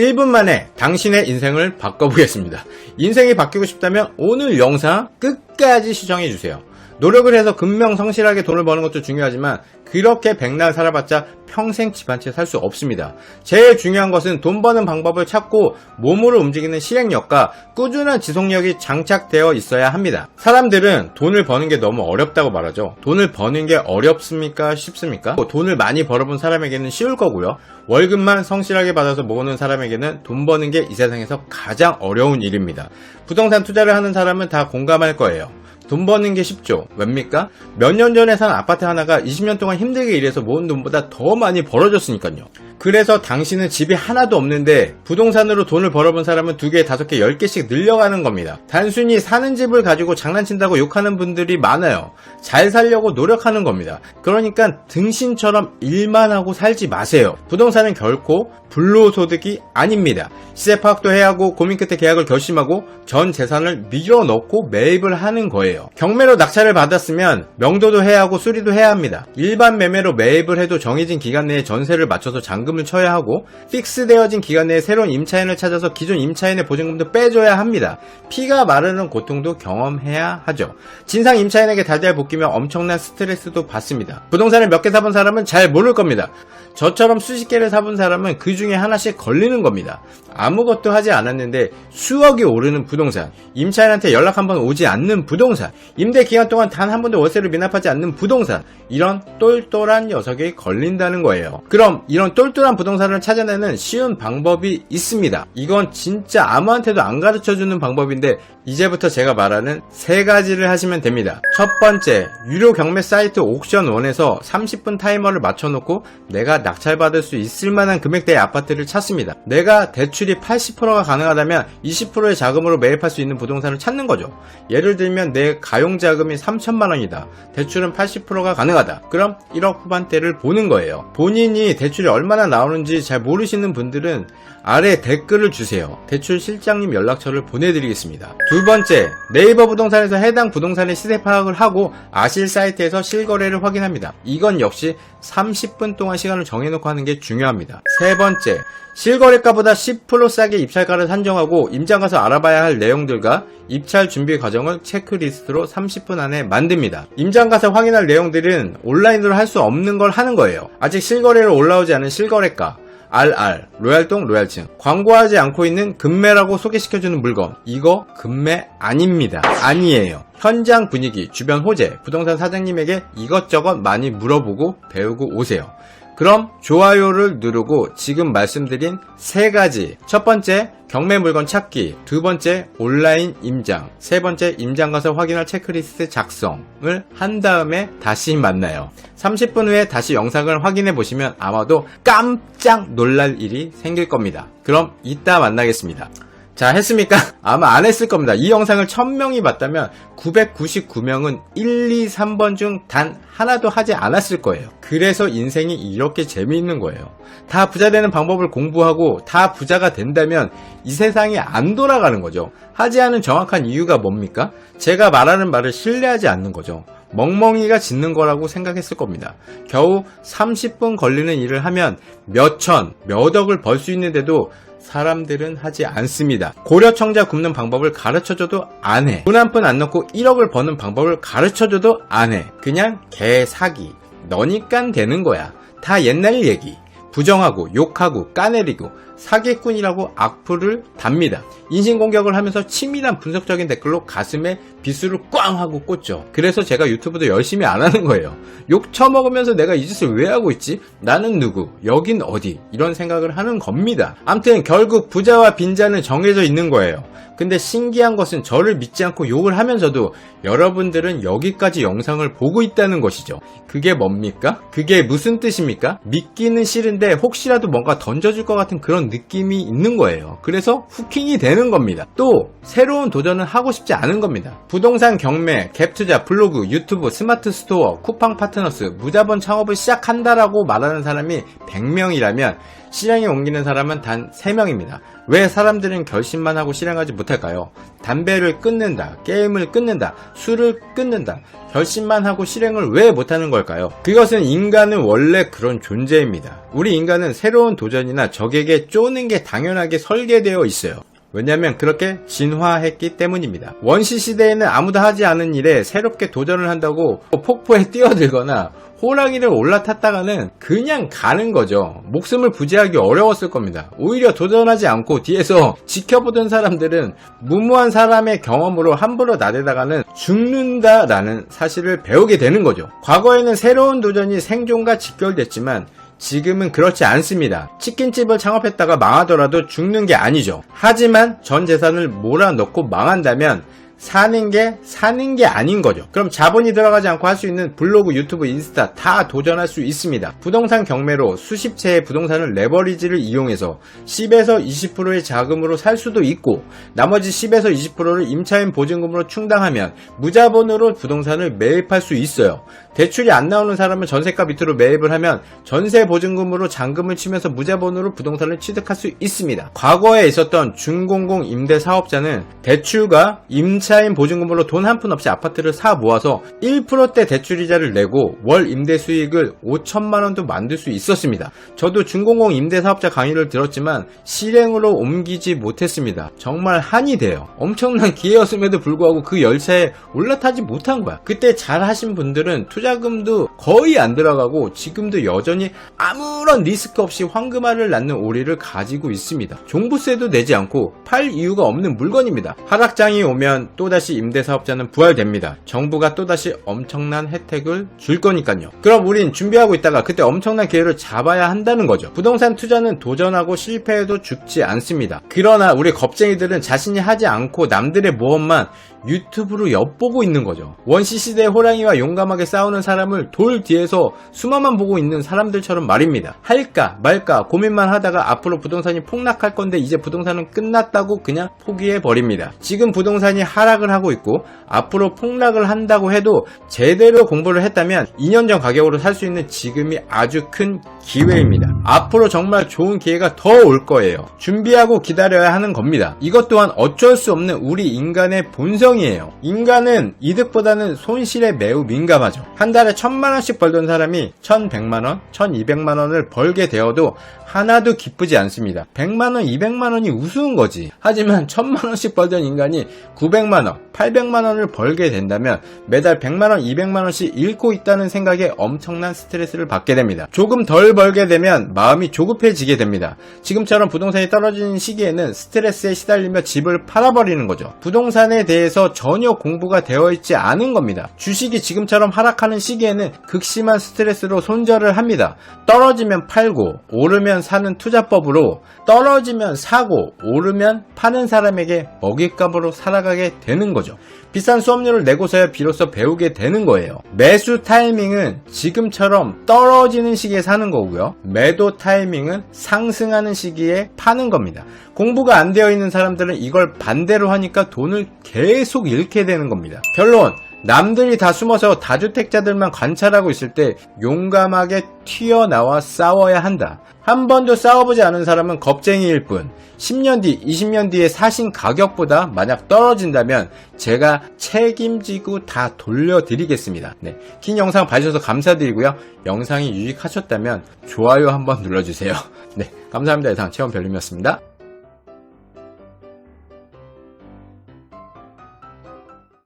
1분 만에 당신의 인생을 바꿔보겠습니다. 인생이 바뀌고 싶다면 오늘 영상 끝까지 시청해주세요. 노력을 해서 근명성실하게 돈을 버는 것도 중요하지만 그렇게 백날 살아봤자 평생 집 한 채 살 수 없습니다. 제일 중요한 것은 돈 버는 방법을 찾고 몸으로 움직이는 실행력과 꾸준한 지속력이 장착되어 있어야 합니다. 사람들은 돈을 버는 게 너무 어렵다고 말하죠. 돈을 버는 게 어렵습니까? 쉽습니까? 돈을 많이 벌어본 사람에게는 쉬울 거고요. 월급만 성실하게 받아서 모으는 사람에게는 돈 버는 게 이 세상에서 가장 어려운 일입니다. 부동산 투자를 하는 사람은 다 공감할 거예요. 돈 버는 게 쉽죠? 왜입니까? 몇 년 전에 산 아파트 하나가 20년 동안 힘들게 일해서 모은 돈보다 더 많이 벌어졌으니까요. 그래서 당신은 집이 하나도 없는데 부동산으로 돈을 벌어본 사람은 2개, 5개, 10개씩 늘려가는 겁니다. 단순히 사는 집을 가지고 장난친다고 욕하는 분들이 많아요. 잘 살려고 노력하는 겁니다. 그러니까 등신처럼 일만 하고 살지 마세요. 부동산은 결코 불로소득이 아닙니다. 시세 파악도 해야 하고 고민 끝에 계약을 결심하고 전 재산을 밀어넣고 매입을 하는 거예요. 경매로 낙찰을 받았으면 명도도 해야 하고 수리도 해야 합니다. 일반 매매로 매입을 해도 정해진 기간 내에 전세를 맞춰서 잔금을 쳐야 하고 픽스되어진 기간 내에 새로운 임차인을 찾아서 기존 임차인의 보증금도 빼줘야 합니다. 피가 마르는 고통도 경험해야 하죠. 진상 임차인에게 달달 볶이며 엄청난 스트레스도 받습니다. 부동산을 몇 개 사본 사람은 잘 모를 겁니다. 저처럼 수십 개를 사본 사람은 그 중에 하나씩 걸리는 겁니다. 아무것도 하지 않았는데 수억이 오르는 부동산, 임차인한테 연락 한 번 오지 않는 부동산, 임대 기간 동안 단 한 번도 월세를 미납하지 않는 부동산, 이런 똘똘한 녀석이 걸린다는 거예요. 그럼 이런 똘똘한 부동산을 찾아내는 쉬운 방법이 있습니다. 이건 진짜 아무한테도 안 가르쳐주는 방법인데 이제부터 제가 말하는 3가지를 하시면 됩니다. 첫 번째, 유료 경매 사이트 옥션1에서 30분 타이머를 맞춰놓고 내가 낙찰받을 수 있을 만한 금액대의 아파트를 찾습니다. 내가 대출이 80%가 가능하다면 20%의 자금으로 매입할 수 있는 부동산을 찾는 거죠. 예를 들면 내 가용자금이 3천만 원이다. 대출은 80%가 가능하다. 그럼 1억 후반대를 보는 거예요. 본인이 대출이 얼마나 나오는지 잘 모르시는 분들은 아래 댓글을 주세요. 대출 실장님 연락처를 보내드리겠습니다. 두 번째, 네이버 부동산에서 해당 부동산의 시세 파악을 하고 아실 사이트에서 실거래를 확인합니다. 이건 역시 30분 동안 시간을 정해놓고 하는 게 중요합니다. 세 번째, 실거래가보다 10% 싸게 입찰가를 산정하고 임장 가서 알아봐야 할 내용들과 입찰 준비 과정을 체크리스트로 30분 안에 만듭니다. 임장 가서 확인할 내용들은 온라인으로 할 수 없는 걸 하는 거예요. 아직 실거래로 올라오지 않은 실거래가, RR, 로얄동, 로얄층, 광고하지 않고 있는 금매라고 소개시켜주는 물건, 이거 금매 아닙니다. 아니에요. 현장 분위기, 주변 호재, 부동산 사장님에게 이것저것 많이 물어보고 배우고 오세요. 그럼 좋아요를 누르고 지금 말씀드린 3가지, 첫 번째 경매 물건 찾기, 두 번째 온라인 임장, 세 번째 임장 가서 확인할 체크리스트 작성을 한 다음에 다시 만나요. 30분 후에 다시 영상을 확인해 보시면 아마도 깜짝 놀랄 일이 생길 겁니다. 그럼 이따 만나겠습니다. 자, 했습니까? 아마 안 했을 겁니다. 이 영상을 1000명이 봤다면 999명은 1, 2, 3번 중 단 하나도 하지 않았을 거예요. 그래서 인생이 이렇게 재미있는 거예요. 다 부자 되는 방법을 공부하고 다 부자가 된다면 이 세상이 안 돌아가는 거죠. 하지 않은 정확한 이유가 뭡니까? 제가 말하는 말을 신뢰하지 않는 거죠. 멍멍이가 짓는 거라고 생각했을 겁니다. 겨우 30분 걸리는 일을 하면 몇천, 몇억을 벌 수 있는데도 사람들은 하지 않습니다. 고려청자 굽는 방법을 가르쳐줘도 안 해. 돈 한 푼 안 넣고 1억을 버는 방법을 가르쳐줘도 안 해. 그냥 개사기. 너니깐 되는 거야. 다 옛날 얘기. 부정하고 욕하고 까내리고 사기꾼이라고 악플을 답니다. 인신공격을 하면서 치밀한 분석적인 댓글로 가슴에 비수를 꽝 하고 꽂죠. 그래서 제가 유튜브도 열심히 안 하는 거예요. 욕 처먹으면서 내가 이 짓을 왜 하고 있지? 나는 누구? 여긴 어디? 이런 생각을 하는 겁니다. 암튼 결국 부자와 빈자는 정해져 있는 거예요. 근데 신기한 것은 저를 믿지 않고 욕을 하면서도 여러분들은 여기까지 영상을 보고 있다는 것이죠. 그게 뭡니까? 그게 무슨 뜻입니까? 믿기는 싫은데 혹시라도 뭔가 던져줄 것 같은 그런 느낌이 있는 거예요. 그래서 후킹이 되는 겁니다. 또 새로운 도전은 하고 싶지 않은 겁니다. 부동산 경매, 갭투자, 블로그, 유튜브, 스마트 스토어, 쿠팡 파트너스, 무자본 창업을 시작한다라고 말하는 사람이 100명이라면 실행에 옮기는 사람은 단 3명입니다. 왜 사람들은 결심만 하고 실행하지 못할까요? 담배를 끊는다, 게임을 끊는다, 술을 끊는다. 결심만 하고 실행을 왜 못하는 걸까요? 그것은 인간은 원래 그런 존재입니다. 우리 인간은 새로운 도전이나 적에게 쪼는 게 당연하게 설계되어 있어요. 왜냐하면 그렇게 진화했기 때문입니다. 원시 시대에는 아무도 하지 않은 일에 새롭게 도전을 한다고 폭포에 뛰어들거나 호랑이를 올라탔다가는 그냥 가는 거죠. 목숨을 부지하기 어려웠을 겁니다. 오히려 도전하지 않고 뒤에서 지켜보던 사람들은 무모한 사람의 경험으로 함부로 나대다가는 죽는다라는 사실을 배우게 되는 거죠. 과거에는 새로운 도전이 생존과 직결됐지만 지금은 그렇지 않습니다. 치킨집을 창업했다가 망하더라도 죽는 게 아니죠. 하지만 전 재산을 몰아넣고 망한다면 사는 게 아닌 거죠. 그럼 자본이 들어가지 않고 할 수 있는 블로그, 유튜브, 인스타 다 도전할 수 있습니다. 부동산 경매로 수십 채의 부동산을 레버리지를 이용해서 10에서 20%의 자금으로 살 수도 있고 나머지 10에서 20%를 임차인 보증금으로 충당하면 무자본으로 부동산을 매입할 수 있어요. 대출이 안 나오는 사람은 전세가 밑으로 매입을 하면 전세 보증금으로 잔금을 치면서 무자본으로 부동산을 취득할 수 있습니다. 과거에 있었던 준공공 임대 사업자는 대출과 임차인 보증금으로 돈 한 푼 없이 아파트를 사 모아서 1%대 대출이자를 내고 월 임대 수익을 5천만 원도 만들 수 있었습니다. 저도 준공공 임대 사업자 강의를 들었지만 실행으로 옮기지 못했습니다. 정말 한이 돼요. 엄청난 기회였음에도 불구하고 그 열차에 올라타지 못한 거야. 그때 잘 하신 분들은 투자금도 거의 안 들어가고 지금도 여전히 아무런 리스크 없이 황금알을 낳는 오리를 가지고 있습니다. 종부세도 내지 않고 팔 이유가 없는 물건입니다. 하락장이 오면 또다시 임대사업자는 부활됩니다. 정부가 또다시 엄청난 혜택을 줄 거니까요. 그럼 우린 준비하고 있다가 그때 엄청난 기회를 잡아야 한다는 거죠. 부동산 투자는 도전하고 실패해도 죽지 않습니다. 그러나 우리 겁쟁이들은 자신이 하지 않고 남들의 모험만 유튜브로 엿보고 있는 거죠. 원시시대의 호랑이와 용감하게 싸우는 사람을 돌 뒤에서 수마만 보고 있는 사람들처럼 말입니다. 할까 말까 고민만 하다가 앞으로 부동산이 폭락할 건데 이제 부동산은 끝났다고 그냥 포기해버립니다. 지금 부동산이 하락을 하고 있고 앞으로 폭락을 한다고 해도 제대로 공부를 했다면 2년 전 가격으로 살 수 있는 지금이 아주 큰 기회입니다. 앞으로 정말 좋은 기회가 더 올 거예요. 준비하고 기다려야 하는 겁니다. 이것 또한 어쩔 수 없는 우리 인간의 본성이에요. 인간은 이득보다는 손실에 매우 민감하죠. 한 달에 1,000만 원씩 벌던 사람이 1,100만 원, 1,200만 원을 벌게 되어도 하나도 기쁘지 않습니다. 100만 원, 200만 원이 우스운 거지. 하지만 1,000만 원씩 벌던 인간이 900만 원, 800만 원을 벌게 된다면 매달 100만 원, 200만 원씩 잃고 있다는 생각에 엄청난 스트레스를 받게 됩니다. 조금 덜 벌게 되면 마음이 조급해지게 됩니다. 지금처럼 부동산이 떨어지는 시기에는 스트레스에 시달리며 집을 팔아버리는 거죠. 부동산에 대해서 전혀 공부가 되어 있지 않은 겁니다. 주식이 지금처럼 하락하는 시기에는 극심한 스트레스로 손절을 합니다. 떨어지면 팔고 오르면 사는 투자법으로 떨어지면 사고 오르면 파는 사람에게 먹잇감으로 살아가게 되는 거죠. 비싼 수업료를 내고서야 비로소 배우게 되는 거예요. 매수 타이밍은 지금처럼 떨어지는 시기에 사는 거고요. 매도 타이밍은 상승하는 시기에 파는 겁니다. 공부가 안 되어 있는 사람들은 이걸 반대로 하니까 돈을 계속 잃게 되는 겁니다. 결론, 남들이 다 숨어서 다주택자들만 관찰하고 있을 때 용감하게 튀어나와 싸워야 한다. 한 번도 싸워보지 않은 사람은 겁쟁이일 뿐. 10년 뒤, 20년 뒤에 사신 가격보다 만약 떨어진다면 제가 책임지고 다 돌려드리겠습니다. 네, 긴 영상 봐주셔서 감사드리고요. 영상이 유익하셨다면 좋아요 한번 눌러주세요. 네, 감사합니다. 이상 체험별님이었습니다.